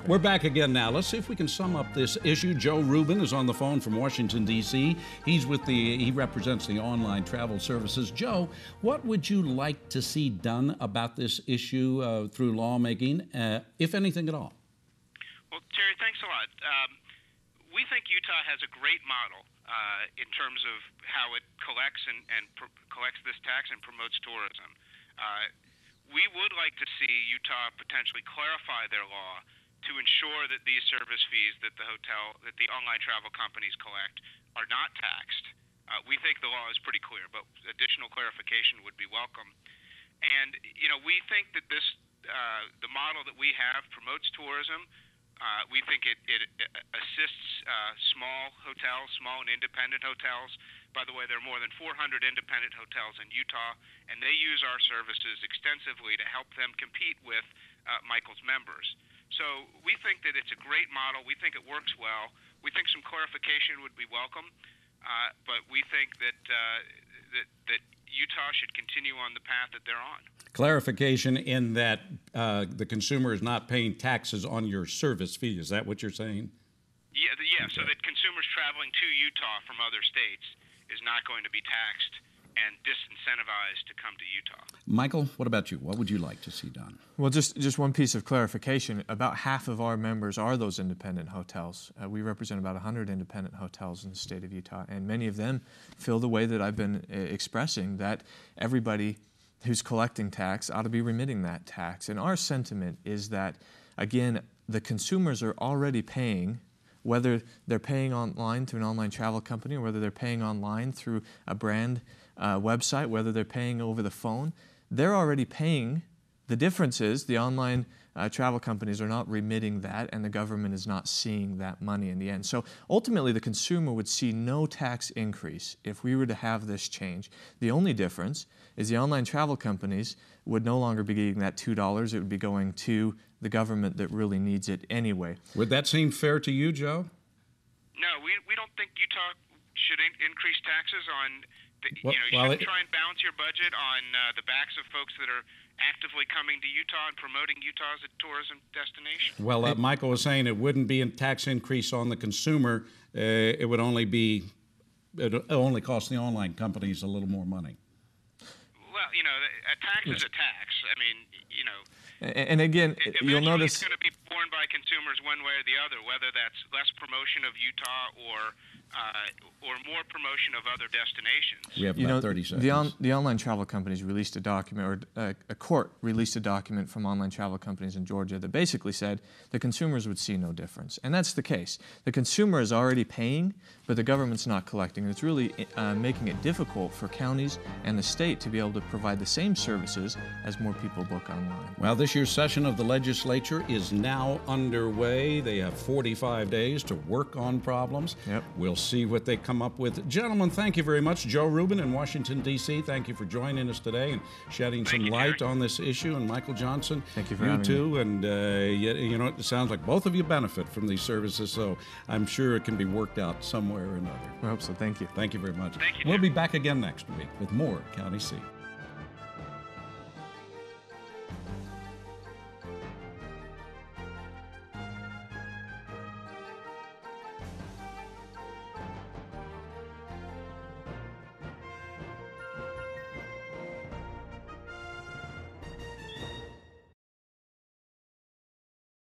We're back again now. Let's see if we can sum up this issue. Joe Rubin is on the phone from Washington, D.C. He represents the online travel services. Joe, what would you like to see done about this issue through lawmaking, if anything at all? Well, Terry, thanks a lot. We think Utah has a great model in terms of how it collects collects this tax and promotes tourism. We would like to see Utah potentially clarify their law to ensure that these service fees that the online travel companies collect are not taxed. We think the law is pretty clear, but additional clarification would be welcome. And we think that the model that we have promotes tourism. We think it assists small hotels, small and independent hotels. By the way, there are more than 400 independent hotels in Utah, and they use our services extensively to help them compete with Michael's members. So we think that it's a great model. We think it works well. We think some clarification would be welcome, but we think that Utah should continue on the path that they're on. Clarification in that the consumer is not paying taxes on your service fee. Is that what you're saying? Yeah. Okay. So that consumers traveling to Utah from other states is not going to be taxed and disincentivized to come to Utah. Michael, what about you? What would you like to see done? Well, just one piece of clarification. About half of our members are those independent hotels. We represent about 100 independent hotels in the state of Utah, and many of them feel the way that I've been expressing, that everybody who's collecting tax ought to be remitting that tax. And our sentiment is that, again, the consumers are already paying, whether they're paying online through an online travel company or whether they're paying online through a brand website, whether they're paying over the phone, they're already paying. The difference is the online travel companies are not remitting that, and the government is not seeing that money in the end. So ultimately, the consumer would see no tax increase if we were to have this change. The only difference is the online travel companies would no longer be getting that $2. It would be going to the government that really needs it anyway. Would that seem fair to you, Joe? No, we don't think Utah should increase taxes on. You shouldn't try and balance your budget on the backs of folks that are actively coming to Utah and promoting Utah as a tourism destination. Well, Michael was saying it wouldn't be a tax increase on the consumer. It would only cost the online companies a little more money. Well, a tax is a tax. I mean, And again, you'll notice it's going to be borne by consumers one way or the other, whether that's less promotion of Utah or more promotion of other destinations. We have about 30 seconds. The online travel companies released a document, or a court released a document from online travel companies in Georgia that basically said the consumers would see no difference. And that's the case. The consumer is already paying, but the government's not collecting. And it's really making it difficult for counties and the state to be able to provide the same services as more people book online. Well, this year's session of the legislature is now underway. They have 45 days to work on problems. Yep. We'll see what they come up with. Gentlemen, thank you very much. Joe Rubin in Washington, D.C., thank you for joining us today and shedding some light on this issue. And Michael Johnson, thank you for having me. And it sounds like both of you benefit from these services, so I'm sure it can be worked out somewhere or another. I hope so. Thank you. Thank you very much. Thank you, we'll be back again next week with more County Seat.